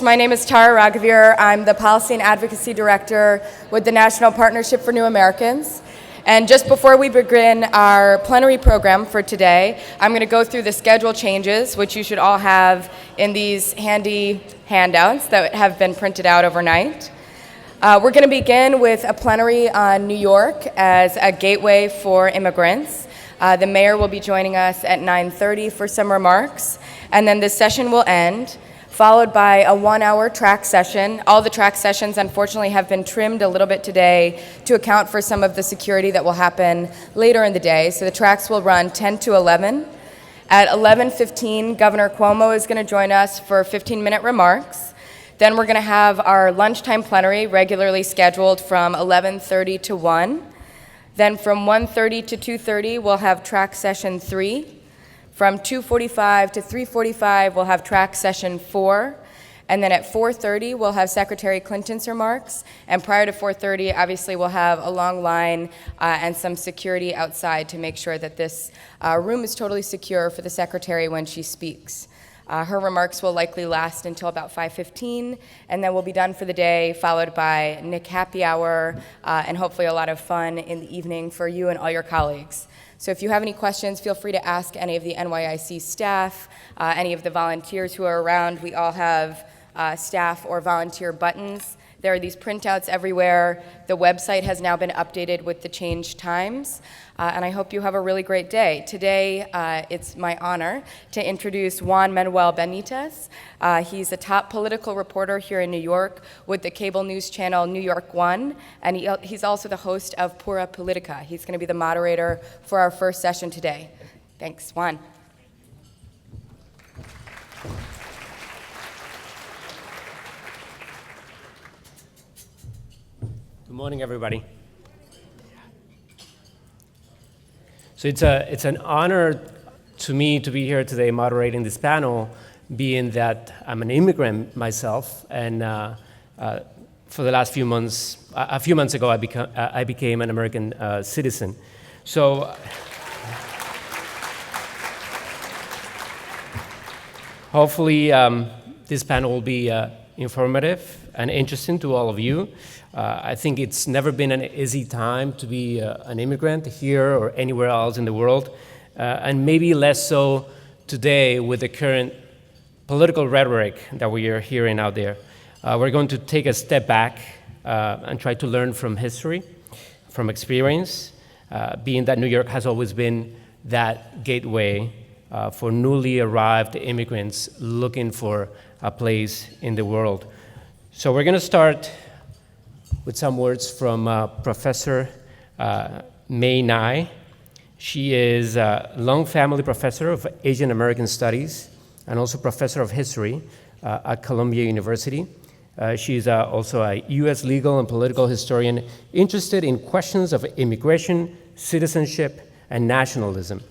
My name is Tara Raghavir. I'm the Policy and Advocacy Director with the National Partnership for New Americans. And just before we begin our plenary program for today, I'm going to go through the schedule changes, which you should all have in these handy handouts that have been printed out overnight. We're going to begin with a plenary on New York as a gateway for immigrants. The mayor will be joining us at 9:30 for some remarks, and then this session will end, followed by a 1-hour track session. All the track sessions, unfortunately, have been trimmed a little bit today to account for some of the security that will happen later in the day. So the tracks will run 10 to 11. At 11:15, Governor Cuomo is going to join us for 15-minute remarks. Then we're going to have our lunchtime plenary, regularly scheduled from 11:30 to 1. Then from 1:30 to 2:30, we'll have track session 3. From 2:45 to 3:45, we'll have track session 4. And then at 4:30, we'll have Secretary Clinton's remarks. And prior to 4:30, obviously, we'll have a long line and some security outside to make sure that this room is totally secure for the Secretary when she speaks. Her remarks will likely last until about 5:15, and then we'll be done for the day, followed by Nick Happy Hour, and hopefully a lot of fun in the evening for you and all your colleagues. So if you have any questions, feel free to ask any of the NYIC staff, any of the volunteers who are around. We all have staff or volunteer buttons. There are these printouts everywhere. The website has now been updated with the changed times, and I hope you have a really great day. Today, it's my honor to introduce Juan Manuel Benitez. He's a top political reporter here in New York with the cable news channel New York One, and he's also the host of Pura Politica. He's going to be the moderator for our first session today. Thanks, Juan. Good morning, everybody. So it's an honor to me to be here today moderating this panel, being that I'm an immigrant myself, and for the last few months, a few months ago, I became an American citizen. So hopefully this panel will be informative and interesting to all of you. I think it's never been an easy time to be an immigrant here or anywhere else in the world, and maybe less so today with the current political rhetoric that we are hearing out there. We're going to take a step back and try to learn from history, from experience, being that New York has always been that gateway for newly arrived immigrants looking for a place in the world. So we're going to start with some words from Professor May Nai. She is a long family professor of Asian American Studies and also professor of history at Columbia University. She's also a U.S. legal and political historian interested in questions of immigration, citizenship, and nationalism.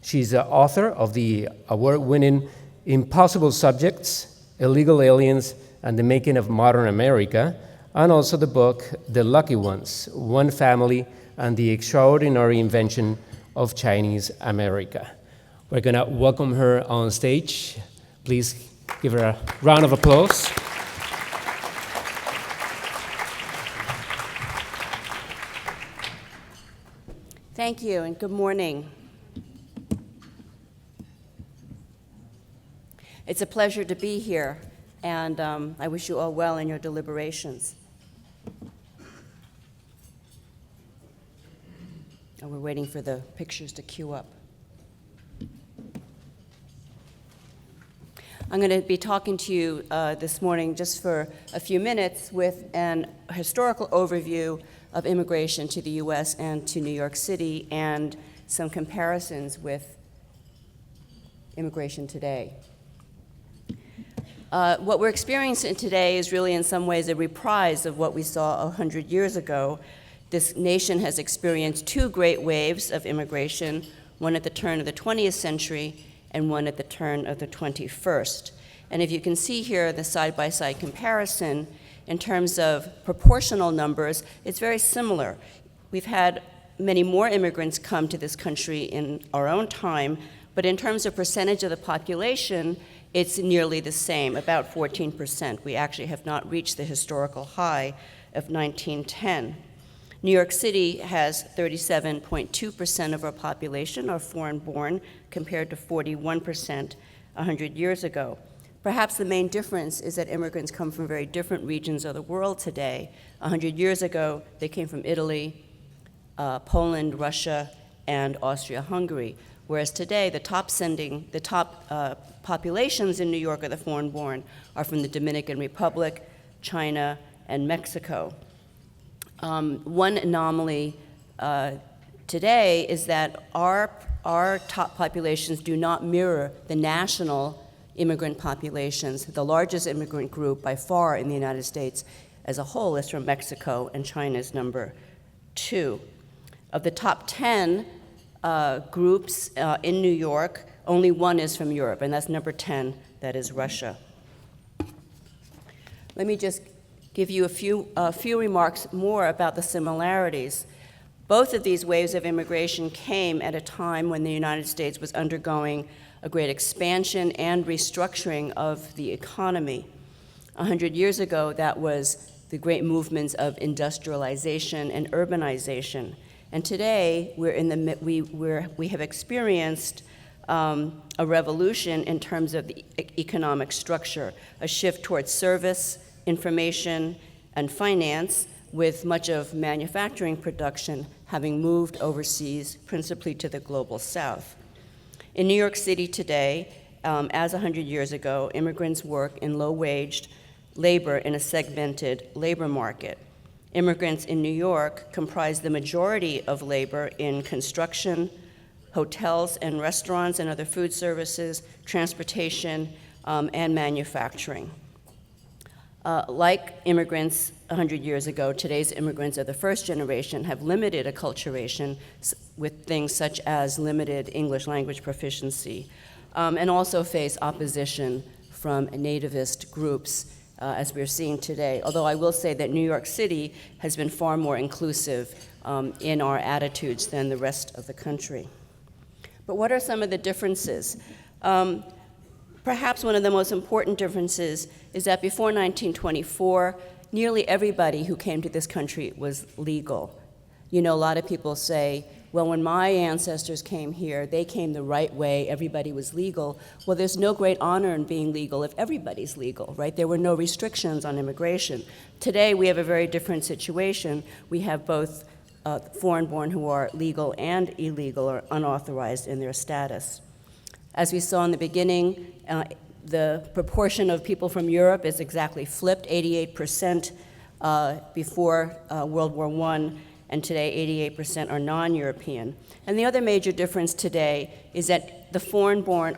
She's the author of the award-winning Impossible Subjects, Illegal Aliens, and the Making of Modern America, and also the book, The Lucky Ones, One Family and the Extraordinary Invention of Chinese America. We're gonna welcome her on stage. Please give her a round of applause. Thank you, and good morning. It's a pleasure to be here, and I wish you all well in your deliberations. Oh, we're waiting for the pictures to queue up. I'm going to be talking to you this morning just for a few minutes with an historical overview of immigration to the U.S. and to New York City and some comparisons with immigration today. What we're experiencing today is really in some ways a reprise of what we saw 100 years ago. This nation has experienced two great waves of immigration, one at the turn of the 20th century and one at the turn of the 21st. And if you can see here the side-by-side comparison, in terms of proportional numbers, it's very similar. We've had many more immigrants come to this country in our own time, but in terms of percentage of the population, it's nearly the same, about 14%. We actually have not reached the historical high of 1910. New York City has 37.2% of our population are foreign-born, compared to 41% 100 years ago. Perhaps the main difference is that immigrants come from very different regions of the world today. 100 years ago, they came from Italy, Poland, Russia, and Austria-Hungary, whereas today the top populations in New York of the foreign-born are from the Dominican Republic, China, and Mexico. One anomaly today is that our top populations do not mirror the national immigrant populations. The largest immigrant group by far in the United States as a whole is from Mexico, and China is number 2. Of the top 10 groups in New York, only one is from Europe, and that's number 10, that is Russia. Let me just give you a few remarks more about the similarities. Both of these waves of immigration came at a time when the United States was undergoing a great expansion and restructuring of the economy. 100 years ago, that was the great movements of industrialization and urbanization. And today, we have experienced a revolution in terms of the economic structure, a shift towards service, information, and finance, with much of manufacturing production having moved overseas, principally to the global south. In New York City today, as 100 years ago, immigrants work in low-waged labor in a segmented labor market. Immigrants in New York comprise the majority of labor in construction, hotels and restaurants and other food services, transportation, and manufacturing. Like immigrants 100 years ago, today's immigrants of the first generation have limited acculturation with things such as limited English language proficiency, and also face opposition from nativist groups, as we're seeing today. Although I will say that New York City has been far more inclusive in our attitudes than the rest of the country. But what are some of the differences? Perhaps one of the most important differences is that before 1924, nearly everybody who came to this country was legal. You know, a lot of people say, well, when my ancestors came here, they came the right way, everybody was legal. Well, there's no great honor in being legal if everybody's legal, right? There were no restrictions on immigration. Today, we have a very different situation. We have both foreign-born who are legal and illegal or unauthorized in their status. As we saw in the beginning, the proportion of people from Europe is exactly flipped, 88% before World War I, and today 88% are non-European. And the other major difference today is that the foreign-born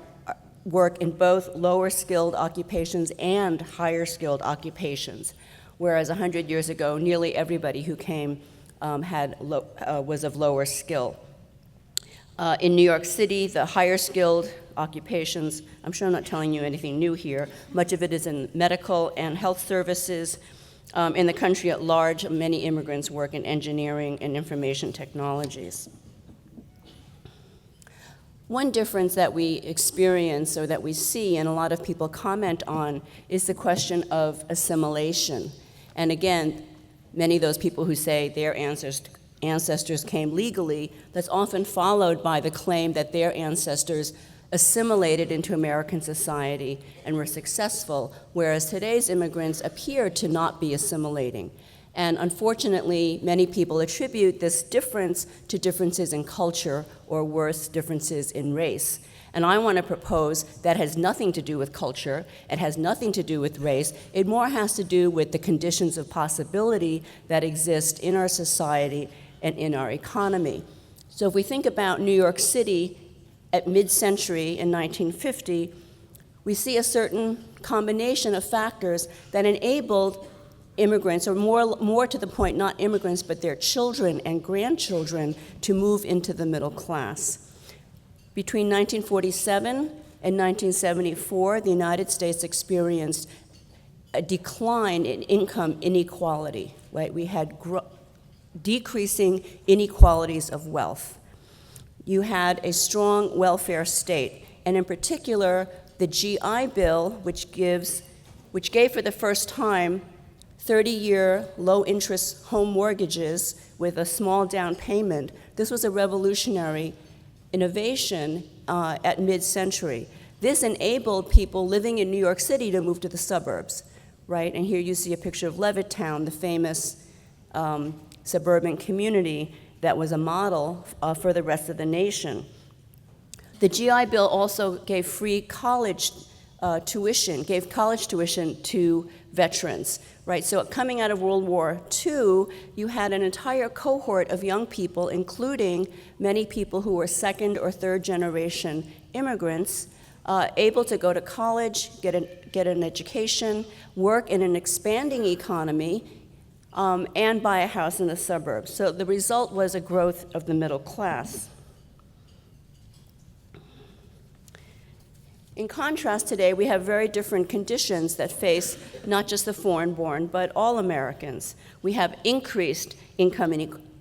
work in both lower-skilled occupations and higher-skilled occupations, whereas 100 years ago, nearly everybody who came was of lower skill. In New York City, the higher-skilled occupations, I'm sure I'm not telling you anything new here, much of it is in medical and health services. In the country at large, many immigrants work in engineering and information technologies. One difference that we experience or that we see and a lot of people comment on is the question of assimilation. And again, many of those people who say their ancestors came legally, that's often followed by the claim that their ancestors assimilated into American society and were successful, whereas today's immigrants appear to not be assimilating. And unfortunately, many people attribute this difference to differences in culture, or worse, differences in race. And I want to propose that has nothing to do with culture, it has nothing to do with race, it more has to do with the conditions of possibility that exist in our society and in our economy. So if we think about New York City at mid-century in 1950, we see a certain combination of factors that enabled immigrants, or more to the point, not immigrants, but their children and grandchildren, to move into the middle class. Between 1947 and 1974, the United States experienced a decline in income inequality, right? We had decreasing inequalities of wealth. You had a strong welfare state, and in particular, the GI Bill, which gave for the first time 30-year low-interest home mortgages with a small down payment. This was a revolutionary innovation at mid-century. This enabled people living in New York City to move to the suburbs, right? And here you see a picture of Levittown, the famous suburban community that was a model for the rest of the nation. The GI Bill also gave free college tuition to veterans, right? So coming out of World War II, you had an entire cohort of young people, including many people who were second or third generation immigrants, able to go to college, get an education, work in an expanding economy, and buy a house in the suburbs. So the result was a growth of the middle class. In contrast, today we have very different conditions that face not just the foreign-born, but all Americans. We have increased income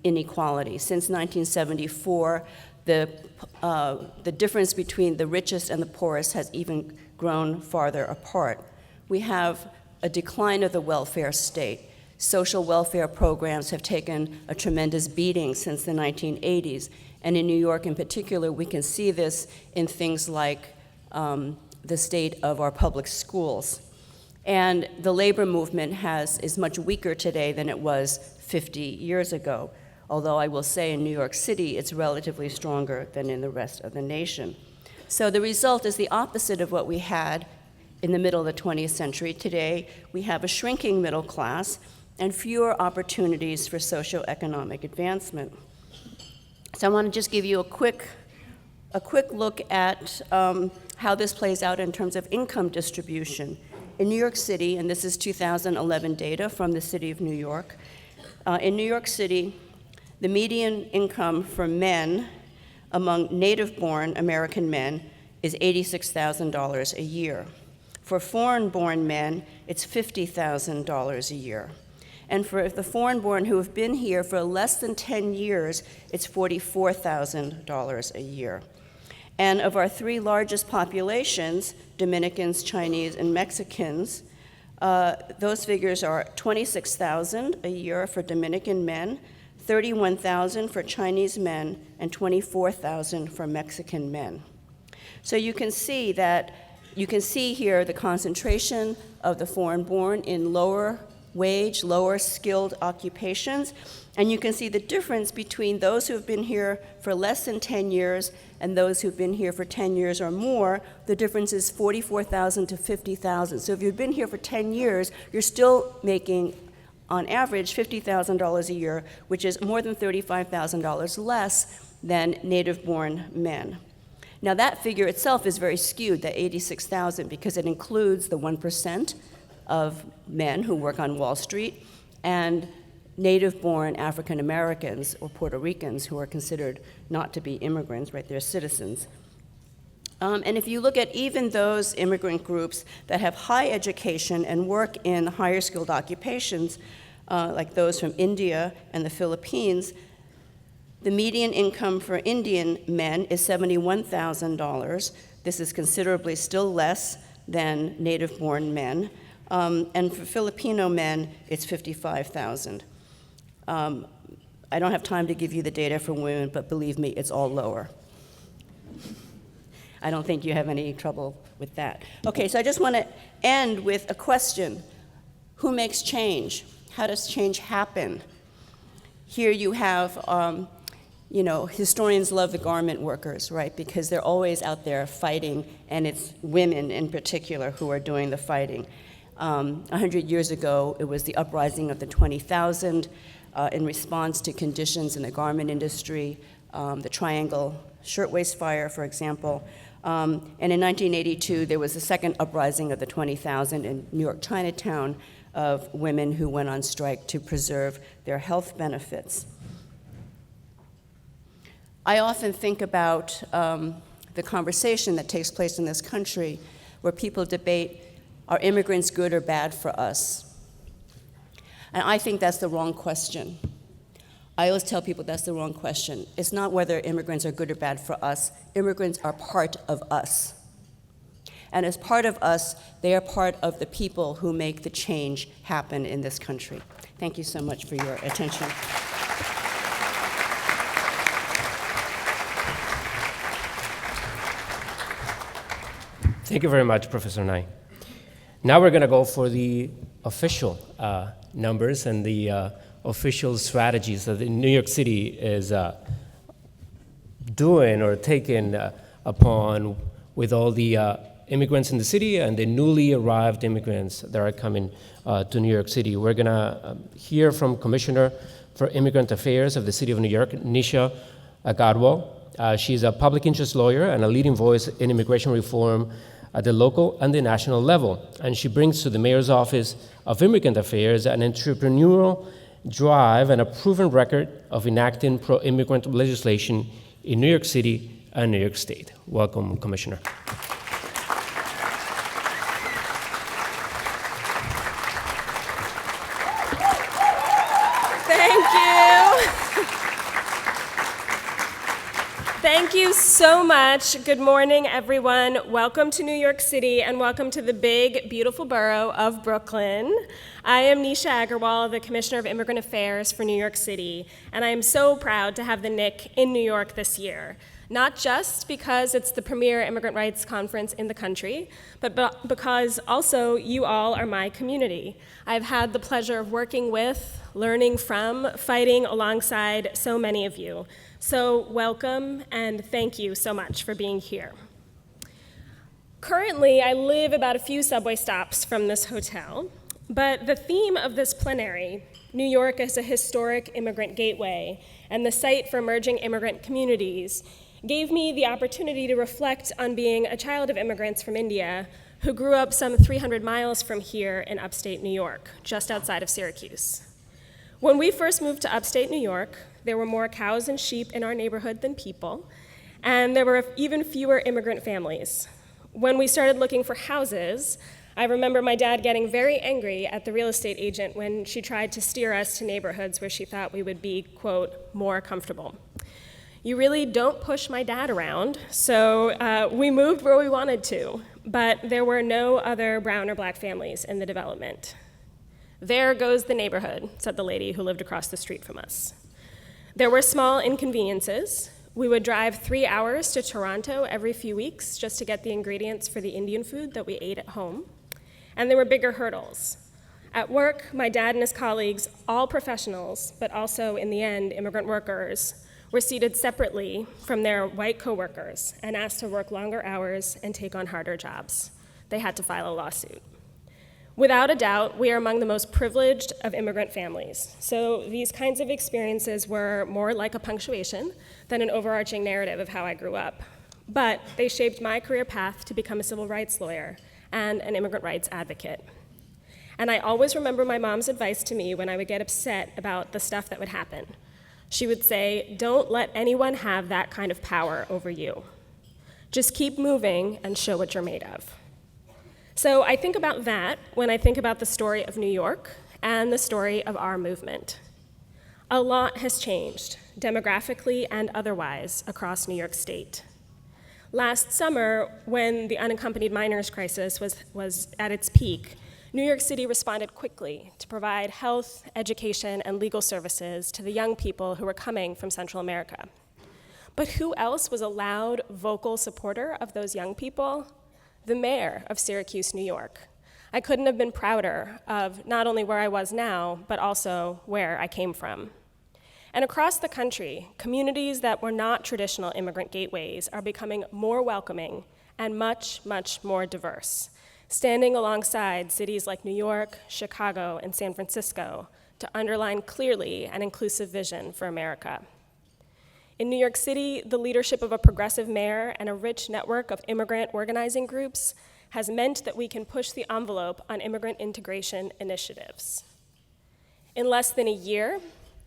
inequality. Since 1974, the difference between the richest and the poorest has even grown farther apart. We have a decline of the welfare state. Social welfare programs have taken a tremendous beating since the 1980s. And in New York in particular, we can see this in things like the state of our public schools. And the labor movement is much weaker today than it was 50 years ago. Although I will say in New York City, it's relatively stronger than in the rest of the nation. So the result is the opposite of what we had in the middle of the 20th century. Today, we have a shrinking middle class and fewer opportunities for socioeconomic advancement. So I want to just give you a quick look at how this plays out in terms of income distribution. In New York City, and this is 2011 data from the city of New York, in New York City, the median income for men among native-born American men is $86,000 a year. For foreign-born men, it's $50,000 a year. And for the foreign-born who have been here for less than 10 years, it's $44,000 a year. And of our three largest populations, Dominicans, Chinese, and Mexicans, those figures are $26,000 a year for Dominican men, $31,000 for Chinese men, and $24,000 for Mexican men. So you can see here the concentration of the foreign-born in lower wage, lower skilled occupations, and you can see the difference between those who have been here for less than 10 years and those who've been here for 10 years or more. The difference is $44,000 to $50,000. So if you've been here for 10 years, you're still making, on average, $50,000 a year, which is more than $35,000 less than native-born men. Now that figure itself is very skewed, that 86,000, because it includes the 1% of men who work on Wall Street and native-born African Americans or Puerto Ricans who are considered not to be immigrants, right? They're citizens. And if you look at even those immigrant groups that have high education and work in higher skilled occupations, like those from India and the Philippines, the median income for Indian men is $71,000. This is considerably still less than native-born men. And for Filipino men, it's $55,000. I don't have time to give you the data for women, but believe me, it's all lower. I don't think you have any trouble with that. Okay, so I just want to end with a question. Who makes change? How does change happen? Here you have, historians love the garment workers, right? Because they're always out there fighting, and it's women in particular who are doing the fighting. 100 years ago, it was the uprising of the 20,000 in response to conditions in the garment industry, the Triangle Shirtwaist Fire, for example. And in 1982, there was the second uprising of the 20,000 in New York Chinatown of women who went on strike to preserve their health benefits. I often think about the conversation that takes place in this country where people debate, are immigrants good or bad for us? And I think that's the wrong question. I always tell people that's the wrong question. It's not whether immigrants are good or bad for us. Immigrants are part of us. And as part of us, they are part of the people who make the change happen in this country. Thank you so much for your attention. Thank you very much, Professor Nye. Now we're going to go for the official numbers and the official strategies that New York City is doing or taking upon with all the immigrants in the city and the newly arrived immigrants that are coming to New York City. We're going to hear from Commissioner for Immigrant Affairs of the City of New York, Nisha Agarwal. She's a public interest lawyer and a leading voice in immigration reform at the local and the national level. And she brings to the Mayor's Office of Immigrant Affairs an entrepreneurial drive and a proven record of enacting pro-immigrant legislation in New York City and New York State. Welcome, Commissioner. Thank you so much. Good morning, everyone. Welcome to New York City and welcome to the big, beautiful borough of Brooklyn. I am Nisha Agarwal, the Commissioner of Immigrant Affairs for New York City, and I am so proud to have the NIC in New York this year. Not just because it's the premier immigrant rights conference in the country, but because also you all are my community. I've had the pleasure of working with, learning from, fighting alongside so many of you. So welcome and thank you so much for being here. Currently, I live about a few subway stops from this hotel, but the theme of this plenary, New York as a historic immigrant gateway and the site for emerging immigrant communities, gave me the opportunity to reflect on being a child of immigrants from India who grew up some 300 miles from here in upstate New York, just outside of Syracuse. When we first moved to upstate New York, there were more cows and sheep in our neighborhood than people, and there were even fewer immigrant families. When we started looking for houses, I remember my dad getting very angry at the real estate agent when she tried to steer us to neighborhoods where she thought we would be, quote, more comfortable. You really don't push my dad around, so we moved where we wanted to, but there were no other brown or black families in the development. There goes the neighborhood, said the lady who lived across the street from us. There were small inconveniences. We would drive 3 hours to Toronto every few weeks just to get the ingredients for the Indian food that we ate at home. And there were bigger hurdles. At work, my dad and his colleagues, all professionals, but also in the end, immigrant workers, were seated separately from their white coworkers and asked to work longer hours and take on harder jobs. They had to file a lawsuit. Without a doubt, we are among the most privileged of immigrant families. So these kinds of experiences were more like a punctuation than an overarching narrative of how I grew up. But they shaped my career path to become a civil rights lawyer and an immigrant rights advocate. And I always remember my mom's advice to me when I would get upset about the stuff that would happen. She would say, don't let anyone have that kind of power over you. Just keep moving and show what you're made of. So I think about that when I think about the story of New York and the story of our movement. A lot has changed, demographically and otherwise, across New York State. Last summer, when the unaccompanied minors crisis was at its peak, New York City responded quickly to provide health, education, and legal services to the young people who were coming from Central America. But who else was a loud, vocal supporter of those young people? The mayor of Syracuse, New York. I couldn't have been prouder of not only where I was now, but also where I came from. And across the country, communities that were not traditional immigrant gateways are becoming more welcoming and much, much more diverse, standing alongside cities like New York, Chicago, and San Francisco to underline clearly an inclusive vision for America. In New York City, the leadership of a progressive mayor and a rich network of immigrant organizing groups has meant that we can push the envelope on immigrant integration initiatives. In less than a year,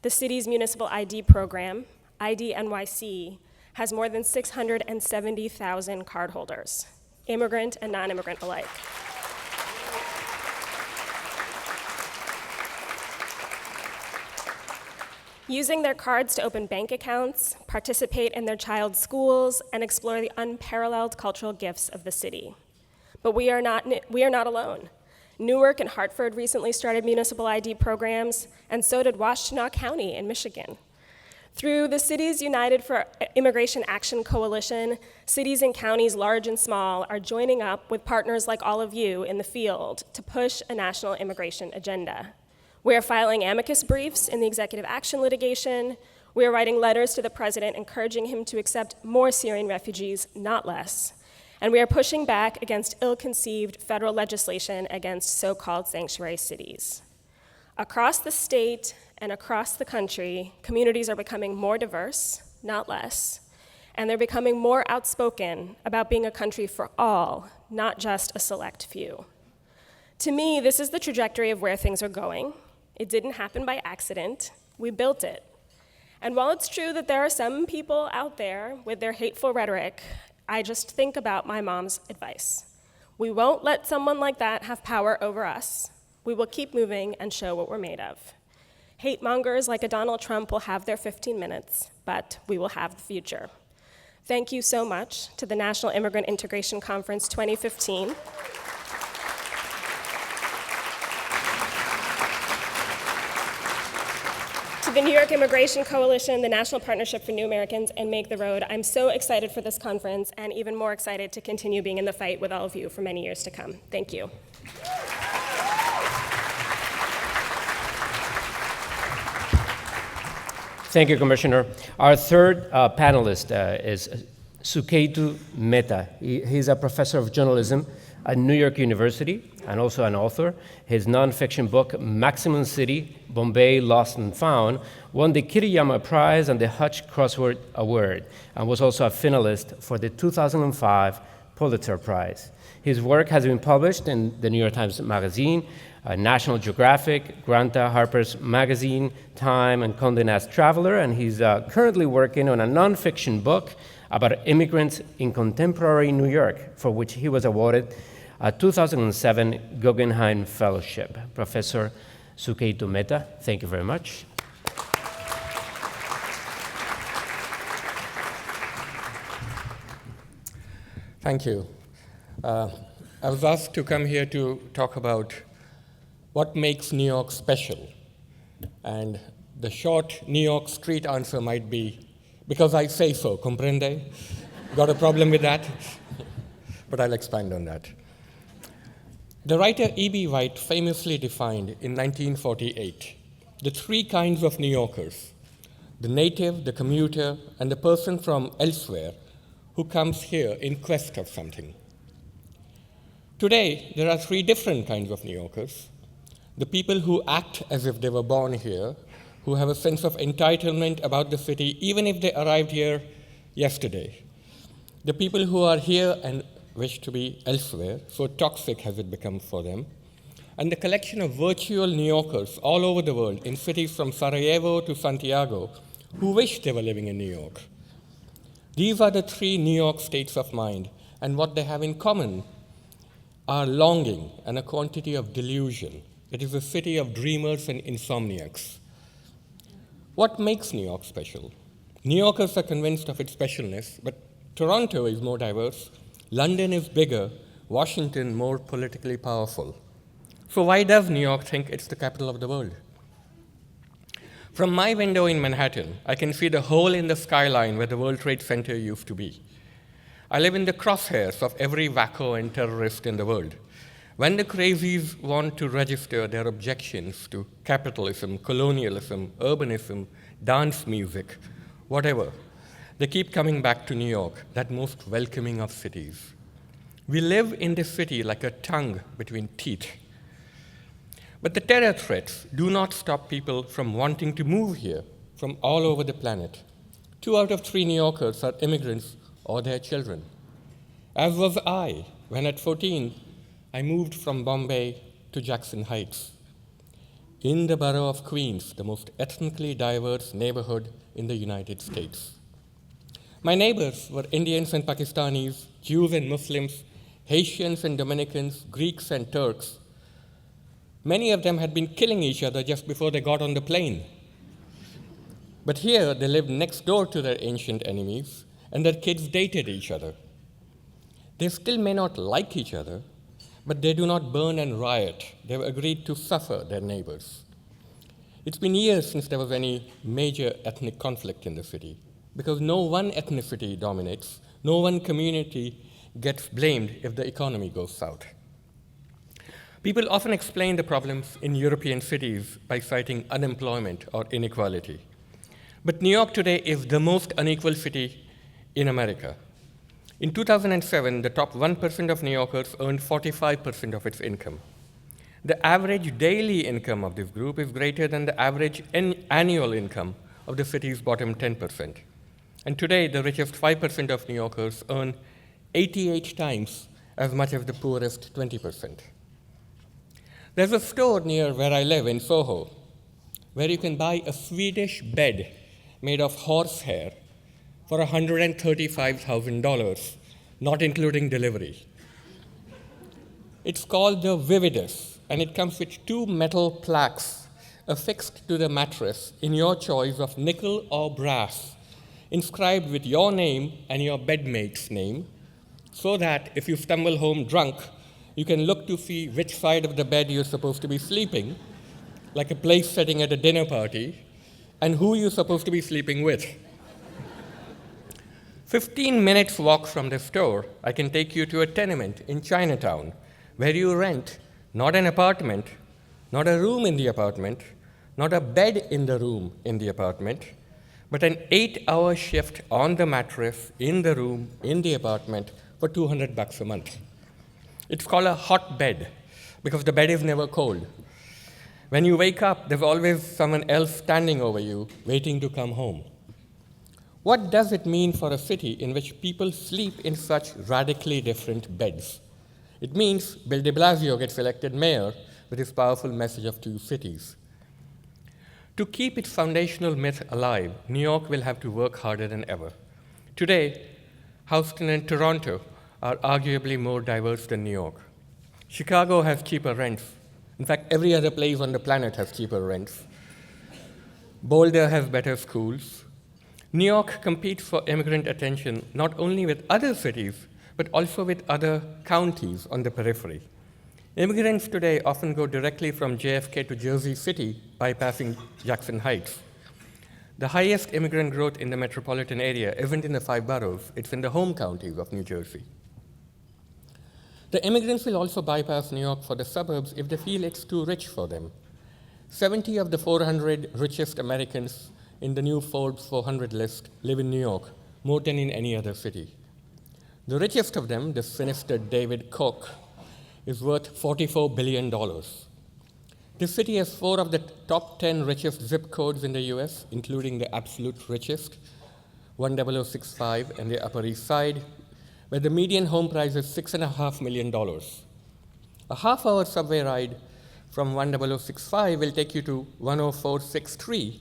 the city's municipal ID program, ID NYC, has more than 670,000 cardholders, immigrant and non-immigrant alike. Using their cards to open bank accounts, participate in their child's schools, and explore the unparalleled cultural gifts of the city. But we are not alone. Newark and Hartford recently started municipal ID programs, and so did Washtenaw County in Michigan. Through the Cities United for Immigration Action Coalition, cities and counties large and small are joining up with partners like all of you in the field to push a national immigration agenda. We are filing amicus briefs in the executive action litigation. We are writing letters to the president encouraging him to accept more Syrian refugees, not less. And we are pushing back against ill-conceived federal legislation against so-called sanctuary cities. Across the state and across the country, communities are becoming more diverse, not less, and they're becoming more outspoken about being a country for all, not just a select few. To me, this is the trajectory of where things are going. It didn't happen by accident. We built it. And while it's true that there are some people out there with their hateful rhetoric, I just think about my mom's advice. We won't let someone like that have power over us. We will keep moving and show what we're made of. Hate mongers like a Donald Trump will have their 15 minutes, but we will have the future. Thank you so much to the National Immigrant Integration Conference 2015. To the New York Immigration Coalition, the National Partnership for New Americans, and Make the Road. I'm so excited for this conference and even more excited to continue being in the fight with all of you for many years to come. Thank you. Thank you, Commissioner. Our third panelist is Suketu Mehta. He's a professor of journalism at New York University and also an author. His nonfiction book, Maximum City, Bombay Lost and Found, won the Kiriyama Prize and the Hutch Crossword Award and was also a finalist for the 2005 Pulitzer Prize. His work has been published in the New York Times Magazine, National Geographic, Granta, Harper's Magazine, Time, and Condé Nast Traveler, and he's currently working on a nonfiction book about immigrants in contemporary New York, for which he was awarded a 2007 Guggenheim Fellowship. Professor Suketu Mehta, thank you very much. Thank you. I was asked to come here to talk about what makes New York special. And the short New York street answer might be, because I say so, comprende? Got a problem with that? But I'll expand on that. The writer E.B. White famously defined in 1948 the three kinds of New Yorkers: the native, the commuter, and the person from elsewhere who comes here in quest of something. Today, there are three different kinds of New Yorkers: the people who act as if they were born here, who have a sense of entitlement about the city even if they arrived here yesterday; the people who are here and wish to be elsewhere, so toxic has it become for them; and the collection of virtual New Yorkers all over the world, in cities from Sarajevo to Santiago, who wish they were living in New York. These are the three New York states of mind, and what they have in common are longing and a quantity of delusion. It is a city of dreamers and insomniacs. What makes New York special? New Yorkers are convinced of its specialness, but Toronto is more diverse, London is bigger, Washington more politically powerful. So why does New York think it's the capital of the world? From my window in Manhattan, I can see the hole in the skyline where the World Trade Center used to be. I live in the crosshairs of every wacko and terrorist in the world. When the crazies want to register their objections to capitalism, colonialism, urbanism, dance music, whatever, they keep coming back to New York, that most welcoming of cities. We live in this city like a tongue between teeth. But the terror threats do not stop people from wanting to move here from all over the planet. 2 out of 3 New Yorkers are immigrants or their children. As was I, when at 14, I moved from Bombay to Jackson Heights, in the borough of Queens, the most ethnically diverse neighborhood in the United States. My neighbors were Indians and Pakistanis, Jews and Muslims, Haitians and Dominicans, Greeks and Turks. Many of them had been killing each other just before they got on the plane. But here, they lived next door to their ancient enemies, and their kids dated each other. They still may not like each other, but they do not burn and riot. They've agreed to suffer their neighbors. It's been years since there was any major ethnic conflict in the city, because no one ethnicity dominates, no one community gets blamed if the economy goes south. People often explain the problems in European cities by citing unemployment or inequality. But New York today is the most unequal city in America. In 2007, the top 1% of New Yorkers earned 45% of its income. The average daily income of this group is greater than the average annual income of the city's bottom 10%. And today, the richest 5% of New Yorkers earn 88 times as much as the poorest 20%. There's a store near where I live in Soho where you can buy a Swedish bed made of horsehair for $135,000, not including delivery. It's called the Vividus, and it comes with 2 metal plaques affixed to the mattress in your choice of nickel or brass, inscribed with your name and your bedmate's name, so that if you stumble home drunk, you can look to see which side of the bed you're supposed to be sleeping, like a place setting at a dinner party, and who you're supposed to be sleeping with. 15 minutes walk from the store, I can take you to a tenement in Chinatown, where you rent not an apartment, not a room in the apartment, not a bed in the room in the apartment, but an 8-hour shift on the mattress in the room in the apartment for $200 a month. It's called a hot bed because the bed is never cold. When you wake up, there's always someone else standing over you, waiting to come home. What does it mean for a city in which people sleep in such radically different beds? It means Bill de Blasio gets elected mayor with his powerful message of 2 cities. To keep its foundational myth alive, New York will have to work harder than ever. Today, Houston and Toronto are arguably more diverse than New York. Chicago has cheaper rents. In fact, every other place on the planet has cheaper rents. Boulder has better schools. New York competes for immigrant attention not only with other cities, but also with other counties on the periphery. Immigrants today often go directly from JFK to Jersey City, bypassing Jackson Heights. The highest immigrant growth in the metropolitan area isn't in the 5 boroughs, it's in the home counties of New Jersey. The immigrants will also bypass New York for the suburbs if they feel it's too rich for them. 70 of the 400 richest Americans in the new Forbes 400 list live in New York, more than in any other city. The richest of them, the sinister David Koch, is worth $44 billion. This city has 4 of the top 10 richest zip codes in the US, including the absolute richest, 10065 and the Upper East Side, where the median home price is $6.5 million. A half-hour subway ride from 10065 will take you to 10463,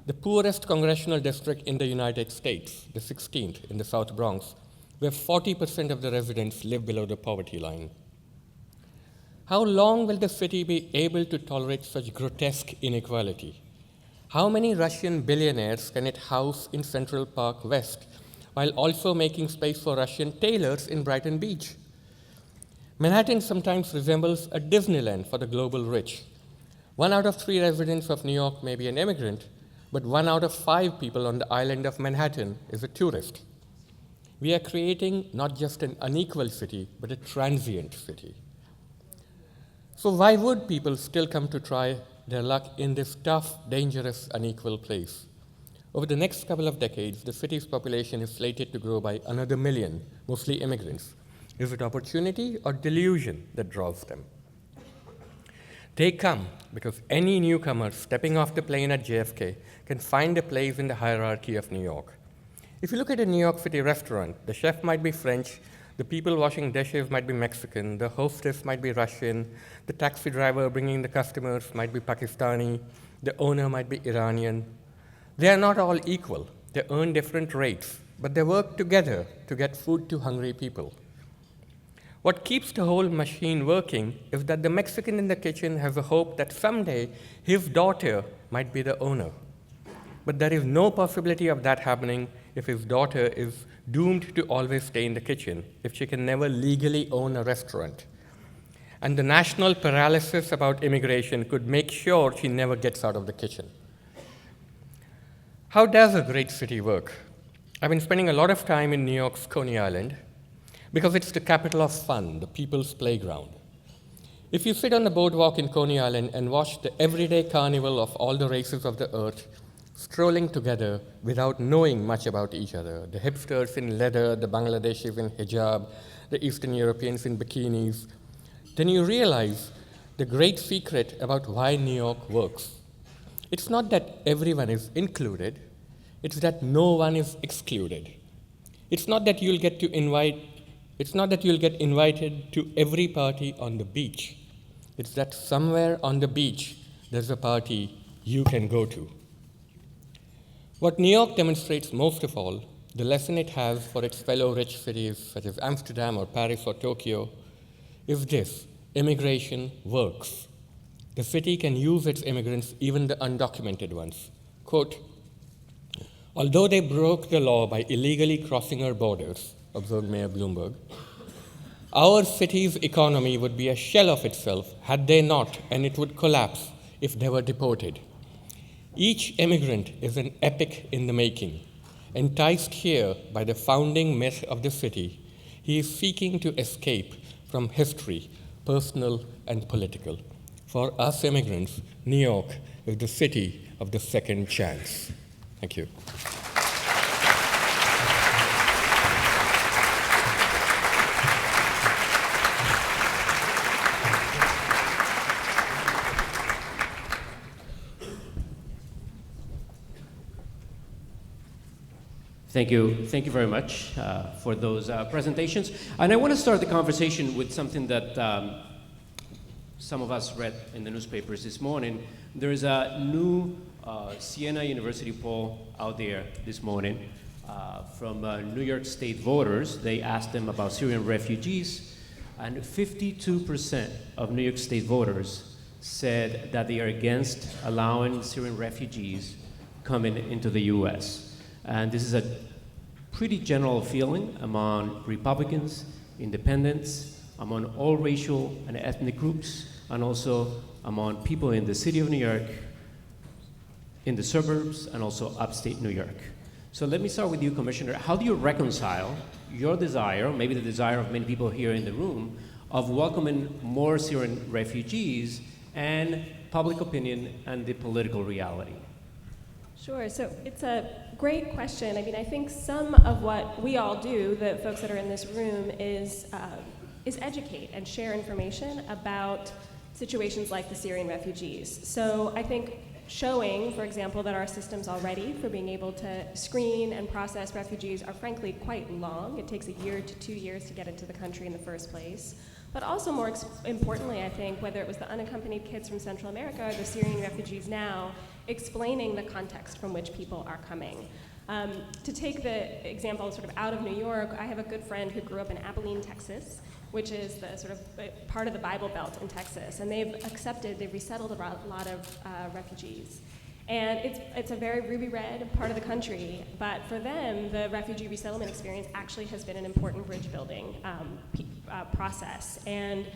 the poorest congressional district in the United States, the 16th in the South Bronx, where 40% of the residents live below the poverty line. How long will the city be able to tolerate such grotesque inequality? How many Russian billionaires can it house in Central Park West, while also making space for Russian tailors in Brighton Beach? Manhattan sometimes resembles a Disneyland for the global rich. 1 out of 3 residents of New York may be an immigrant, but 1 out of 5 people on the island of Manhattan is a tourist. We are creating not just an unequal city, but a transient city. So why would people still come to try their luck in this tough, dangerous, unequal place? Over the next couple of decades, the city's population is slated to grow by another 1 million, mostly immigrants. Is it opportunity or delusion that draws them? They come because any newcomer stepping off the plane at JFK can find a place in the hierarchy of New York. If you look at a New York City restaurant, the chef might be French, the people washing dishes might be Mexican, the hostess might be Russian, the taxi driver bringing the customers might be Pakistani, the owner might be Iranian. They are not all equal. They earn different rates, but they work together to get food to hungry people. What keeps the whole machine working is that the Mexican in the kitchen has a hope that someday his daughter might be the owner. But there is no possibility of that happening if his daughter is doomed to always stay in the kitchen, if she can never legally own a restaurant. and the national paralysis about immigration could make sure she never gets out of the kitchen. How does a great city work? I've been spending a lot of time in New York's Coney Island because it's the capital of fun, the people's playground. If you sit on the boardwalk in Coney Island and watch the everyday carnival of all the races of the earth strolling together without knowing much about each other, the hipsters in leather, the Bangladeshis in hijab, the Eastern Europeans in bikinis, then you realize the great secret about why New York works. It's not that everyone is included, it's that no one is excluded. It's not that you'll get invited to every party on the beach. It's that somewhere on the beach there's a party you can go to. What New York demonstrates most of all, the lesson it has for its fellow rich cities such as Amsterdam or Paris or Tokyo, is this: immigration works. The city can use its immigrants, even the undocumented ones. Quote, although they broke the law by illegally crossing our borders, observed Mayor Bloomberg, our city's economy would be a shell of itself had they not, and it would collapse if they were deported. Each immigrant is an epic in the making. Enticed here by the founding myth of the city, he is seeking to escape from history, personal and political. For us immigrants, New York is the city of the second chance. Thank you. Thank you very much for those presentations. And I want to start the conversation with something that some of us read in the newspapers this morning. There is a new Siena University poll out there this morning from New York State voters. They asked them about Syrian refugees, and 52% of New York State voters said that they are against allowing Syrian refugees coming into the U.S. And this is a pretty general feeling among Republicans, independents, among all racial and ethnic groups, and also among people in the city of New York, in the suburbs, and also upstate New York. So let me start with you, Commissioner. How do you reconcile your desire, maybe the desire of many people here in the room, of welcoming more Syrian refugees and public opinion and the political reality? Sure, so it's a great question. I mean, I think some of what we all do, the folks that are in this room, is educate and share information about situations like the Syrian refugees. So I think showing, for example, that our systems are ready for being able to screen and process refugees are frankly quite long. It takes 1 year to 2 years to get into the country in the first place. But also more importantly, I think, whether it was the unaccompanied kids from Central America or the Syrian refugees now, explaining the context from which people are coming. To take the example sort of out of New York, I have a good friend who grew up in Abilene, Texas, which is the sort of part of the Bible Belt in Texas, and they've resettled a lot of refugees. And it's a very ruby red part of the country, but for them, the refugee resettlement experience actually has been an important bridge building process. And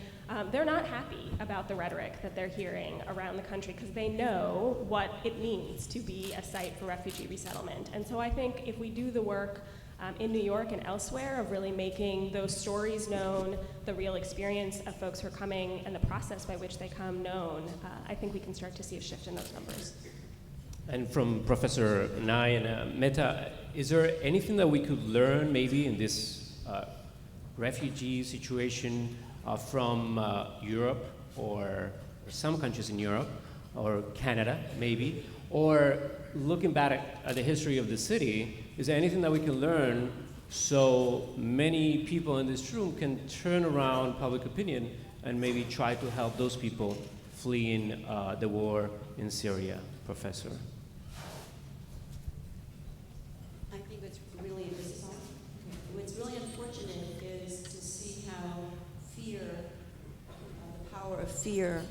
they're not happy about the rhetoric that they're hearing around the country because they know what it means to be a site for refugee resettlement. And so I think if we do the work in New York and elsewhere of really making those stories known, the real experience of folks who are coming and the process by which they come known, I think we can start to see a shift in those numbers. And from Professor Nye and Mehta, is there anything that we could learn maybe in this refugee situation from Europe or some countries in Europe or Canada maybe? Or looking back at the history of the city, is there anything that we can learn so many people in this room can turn around public opinion and maybe try to help those people fleeing the war in Syria, Professor? I think what's really unfortunate is to see how fear, the power of fear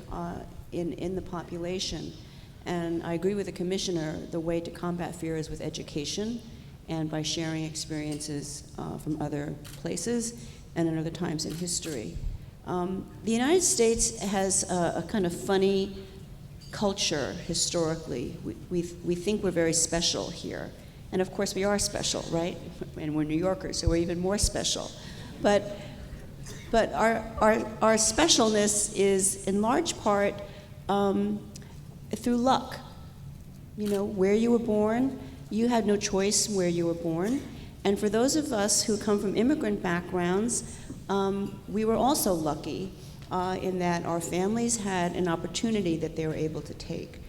in the population. And I agree with the commissioner, the way to combat fear is with education and by sharing experiences from other places and in other times in history. The United States has a kind of funny culture historically. We think we're very special here. And of course we are special, right? And we're New Yorkers, so we're even more special. But our specialness is in large part through luck. You know, where you were born, you had no choice where you were born. And for those of us who come from immigrant backgrounds, we were also lucky in that our families had an opportunity that they were able to take.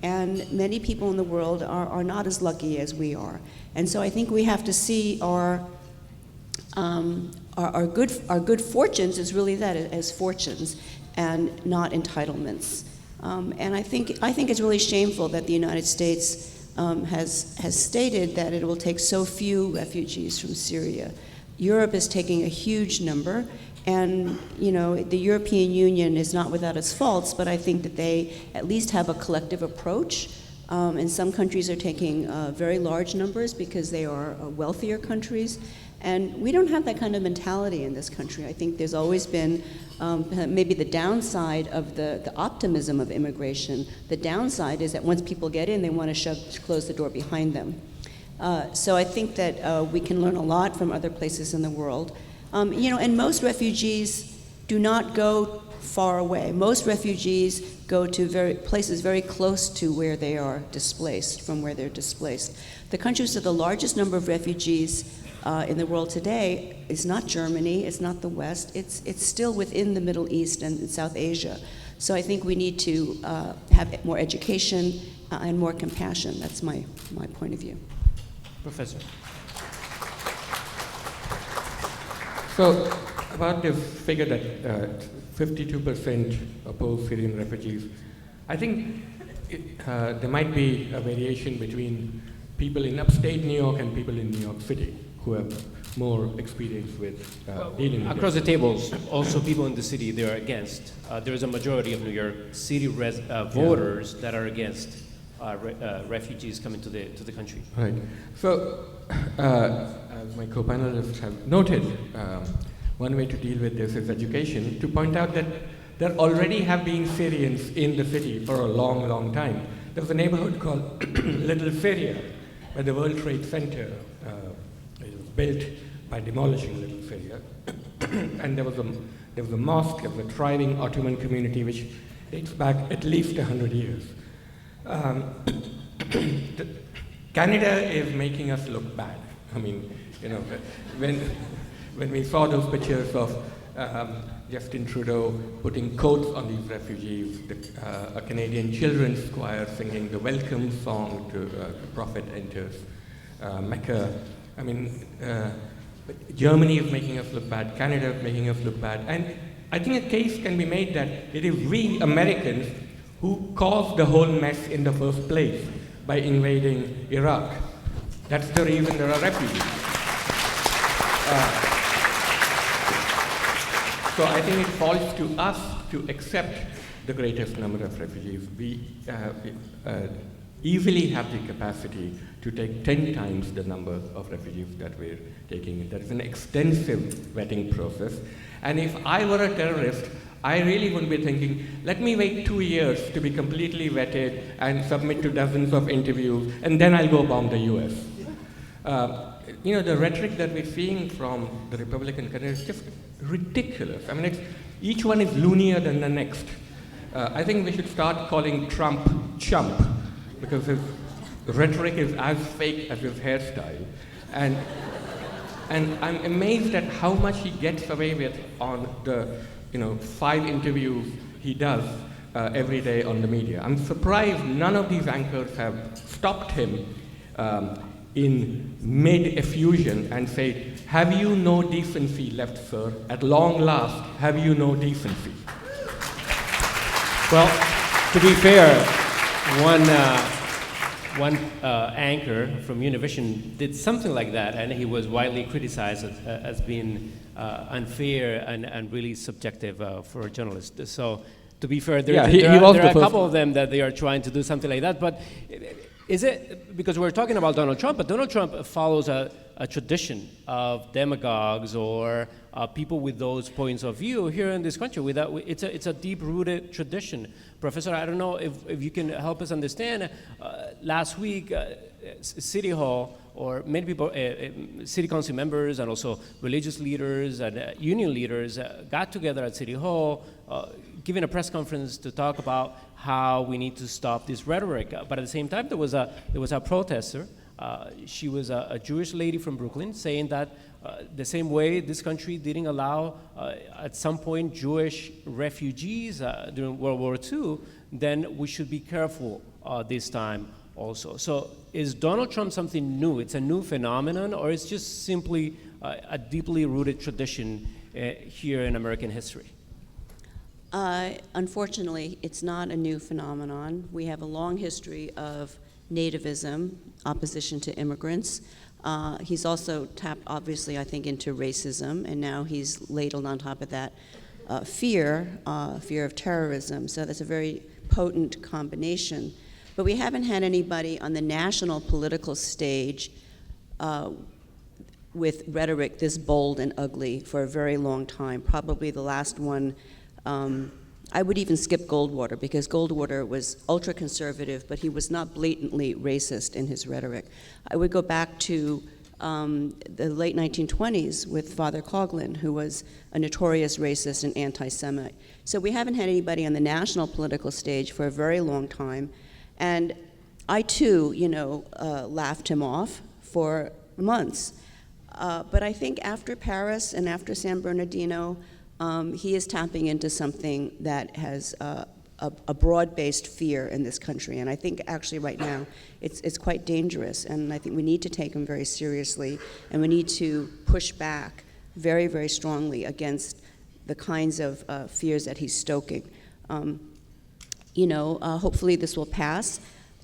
And many people in the world are not as lucky as we are. And so I think we have to see our good fortunes is really that, as fortunes and not entitlements. And I think it's really shameful that the United States has stated that it will take so few refugees from Syria. Europe is taking a huge number, and you know the European Union is not without its faults, but I think that they at least have a collective approach. And some countries are taking very large numbers because they are wealthier countries. And we don't have that kind of mentality in this country. I think there's always been maybe the downside of the optimism of immigration. The downside is that once people get in, they want to close the door behind them. So I think that we can learn a lot from other places in the world. You know, and most refugees do not go far away. Most refugees go to places very close to where they are displaced, from where they're displaced. The countries with the largest number of refugees in the world today is not Germany, it's not the West, it's still within the Middle East and South Asia. So I think we need to have more education and more compassion. That's my point of view. Professor. So about the figure that 52% oppose Syrian refugees, I think there might be a variation between people in upstate New York and people in New York City who have more experience with dealing with across the tables, also people in the city, they are against. There is a majority of New York City voters that are against refugees coming to the country. Right. So, as my co-panelists have noted, one way to deal with this is education, to point out that there already have been Syrians in the city for a long, long time. There was a neighborhood called Little Syria, where the World Trade Center was built by demolishing Little Syria. And there was a mosque, there was a thriving Ottoman community which dates back at least 100 years. Canada is making us look bad. I mean, you know, when we saw those pictures of Justin Trudeau putting coats on these refugees, a Canadian children's choir singing the welcome song to Prophet Enters Mecca. I mean, Germany is making us look bad, Canada is making us look bad, and I think a case can be made that it is we Americans who caused the whole mess in the first place by invading Iraq. That's the reason there are refugees. So I think it falls to us to accept the greatest number of refugees. We easily have the capacity to take 10 times the number of refugees that we're taking. There is an extensive vetting process. And if I were a terrorist, I really wouldn't be thinking, let me wait 2 years to be completely vetted and submit to dozens of interviews, and then I'll go bomb the US. You know, the rhetoric that we're seeing from the Republican candidates is just ridiculous. I mean, each one is loonier than the next. I think we should start calling Trump chump, because his rhetoric is as fake as his hairstyle. And I'm amazed at how much he gets away with on the 5 interviews he does every day on the media. I'm surprised none of these anchors have stopped him in mid-effusion and say, have you no decency left, sir? At long last, have you no decency? Well, to be fair, one anchor from Univision did something like that, and he was widely criticized as being unfair and really subjective for journalists. So, to be fair, there are a couple of them that they are trying to do something like that. But is it because we're talking about Donald Trump? But Donald Trump follows a a tradition of demagogues or people with those points of view here in this country. It's a deep-rooted tradition. Professor, I don't know if you can help us understand. Last week, City Hall, or many people, city council members and also religious leaders and union leaders got together at City Hall, giving a press conference to talk about how we need to stop this rhetoric. But at the same time, there was a protester. She was a Jewish lady from Brooklyn saying that the same way this country didn't allow at some point Jewish refugees during World War II, then we should be careful this time also. So is Donald Trump something new? It's a new phenomenon, or it's just simply a deeply rooted tradition here in American history? Unfortunately, it's not a new phenomenon. We have a long history of nativism, opposition to immigrants. He's also tapped, obviously, I think, into racism, and now he's ladled on top of that fear of terrorism. So that's a very potent combination. But we haven't had anybody on the national political stage with rhetoric this bold and ugly for a very long time. Probably the last one, I would even skip Goldwater, because Goldwater was ultra-conservative, but he was not blatantly racist in his rhetoric. I would go back to the late 1920s with Father Coughlin, who was a notorious racist and anti-Semite. So we haven't had anybody on the national political stage for a very long time. And I, too, laughed him off for months. But I think after Paris and after San Bernardino, he is tapping into something that has a broad-based fear in this country. And I think actually right now it's quite dangerous. And I think we need to take him very seriously. And we need to push back very, very strongly against the kinds of fears that he's stoking. Hopefully this will pass.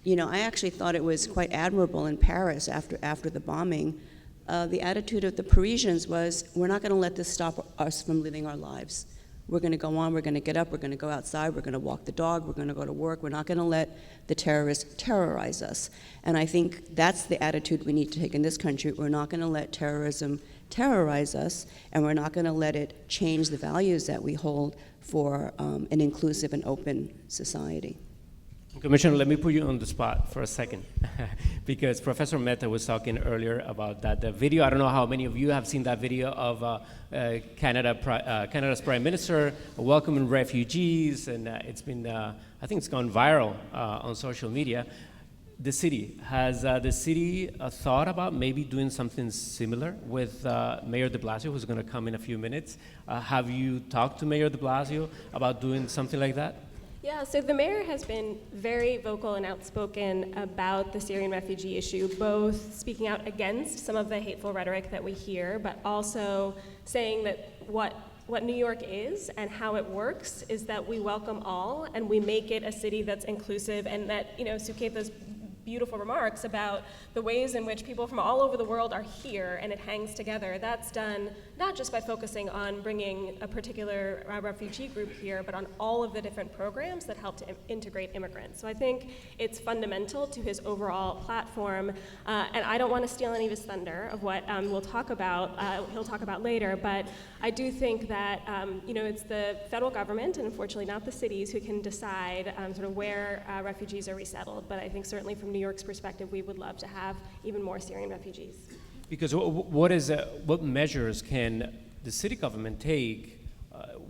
I actually thought it was quite admirable in Paris after the bombing. The attitude of the Parisians was, we're not going to let this stop us from living our lives. We're going to go on, we're going to get up, we're going to go outside, we're going to walk the dog, we're going to go to work. We're not going to let the terrorists terrorize us. And I think that's the attitude we need to take in this country. We're not going to let terrorism terrorize us, and we're not going to let it change the values that we hold for an inclusive and open society. Commissioner, let me put you on the spot for a second, because Professor Mehta was talking earlier about the video. I don't know how many of you have seen that video of Canada's Prime Minister welcoming refugees, and it's been, I think it's gone viral on social media. The city, has the city thought about maybe doing something similar with Mayor de Blasio, who's going to come in a few minutes? Have you talked to Mayor de Blasio about doing something like that? Yeah, so the mayor has been very vocal and outspoken about the Syrian refugee issue, both speaking out against some of the hateful rhetoric that we hear, but also saying that what New York is and how it works is that we welcome all and we make it a city that's inclusive, and that, Suketa's beautiful remarks about the ways in which people from all over the world are here and it hangs together. That's done not just by focusing on bringing a particular refugee group here, but on all of the different programs that help to integrate immigrants. So I think it's fundamental to his overall platform, and I don't want to steal any of his thunder of what he'll talk about later, but I do think that it's the federal government, and unfortunately not the cities, who can decide sort of where refugees are resettled. But I think certainly from New York's perspective, we would love to have even more Syrian refugees. Because what measures can the city government take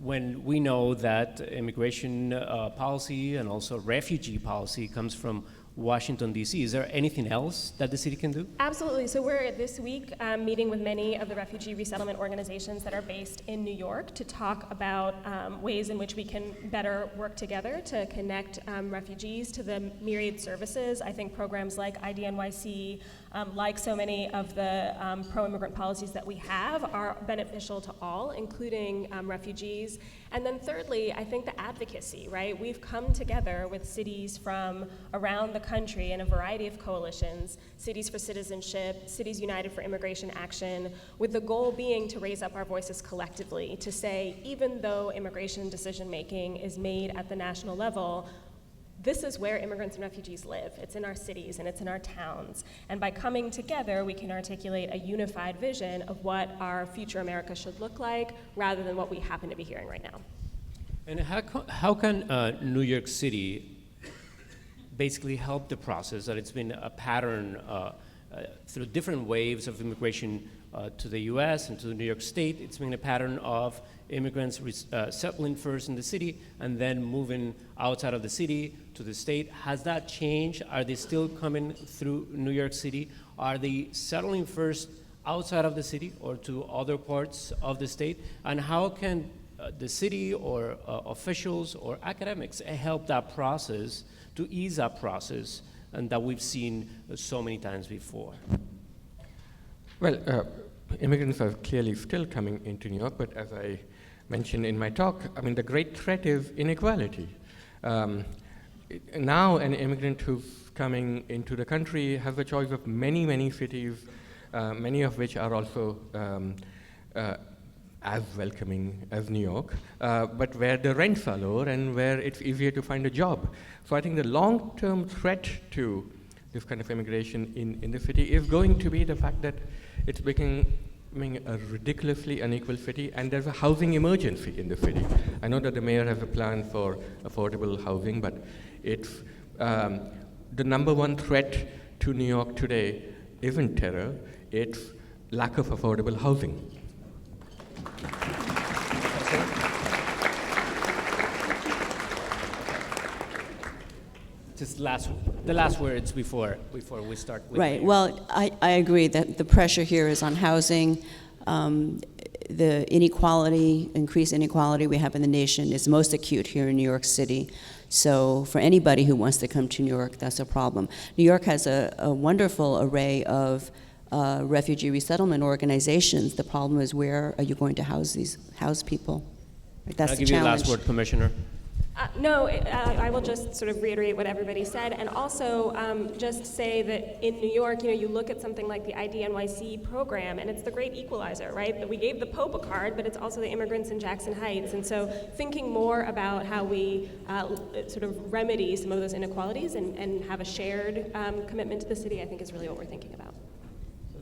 when we know that immigration policy and also refugee policy comes from Washington, D.C.? Is there anything else that the city can do? Absolutely. So we're this week meeting with many of the refugee resettlement organizations that are based in New York to talk about ways in which we can better work together to connect refugees to the myriad services. I think programs like IDNYC, like so many of the pro-immigrant policies that we have, are beneficial to all, including refugees. And then thirdly, I think the advocacy, right? We've come together with cities from around the country in a variety of coalitions, Cities for Citizenship, Cities United for Immigration Action, with the goal being to raise up our voices collectively, to say, even though immigration decision-making is made at the national level, this is where immigrants and refugees live. It's in our cities and it's in our towns. And by coming together, we can articulate a unified vision of what our future America should look like, rather than what we happen to be hearing right now. And how can New York City basically help the process that it's been a pattern through different waves of immigration to the US and to New York State? It's been a pattern of immigrants settling first in the city and then moving outside of the city to the state. Has that changed? Are they still coming through New York City? Are they settling first outside of the city or to other parts of the state? And how can the city or officials or academics help that process, to ease that process, and that we've seen so many times before? Well, immigrants are clearly still coming into New York, but as I mentioned in my talk, I mean, the great threat is inequality. Now an immigrant who's coming into the country has a choice of many, many cities, many of which are also as welcoming as New York, but where the rents are lower and where it's easier to find a job. So I think the long-term threat to this kind of immigration in the city is going to be the fact that it's becoming a ridiculously unequal city, and there's a housing emergency in the city. I know that the mayor has a plan for affordable housing, but it's the number one threat to New York today isn't terror, it's lack of affordable housing. Just the last words before we start with Right. Mayor. Well, I agree that the pressure here is on housing. The inequality, increased inequality we have in the nation is most acute here in New York City. So for anybody who wants to come to New York, that's a problem. New York has a wonderful array of refugee resettlement organizations. The problem is, where are you going to house people? Like, that's I'll the give you the challenge. last word, Commissioner. No, I will just sort of reiterate what everybody said, and also just say that in New York, you look at something like the IDNYC program, and it's the great equalizer, right? That we gave the Pope a card, but it's also the immigrants in Jackson Heights, and so thinking more about how we sort of remedy some of those inequalities and have a shared commitment to the city, I think is really what we're thinking about.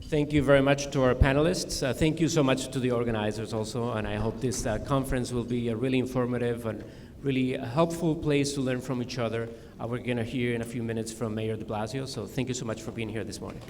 Thank you very much to our panelists. Thank you so much to the organizers also, and I hope this conference will be a really informative and really a helpful place to learn from each other. We're going to hear in a few minutes from Mayor de Blasio, so thank you so much for being here this morning.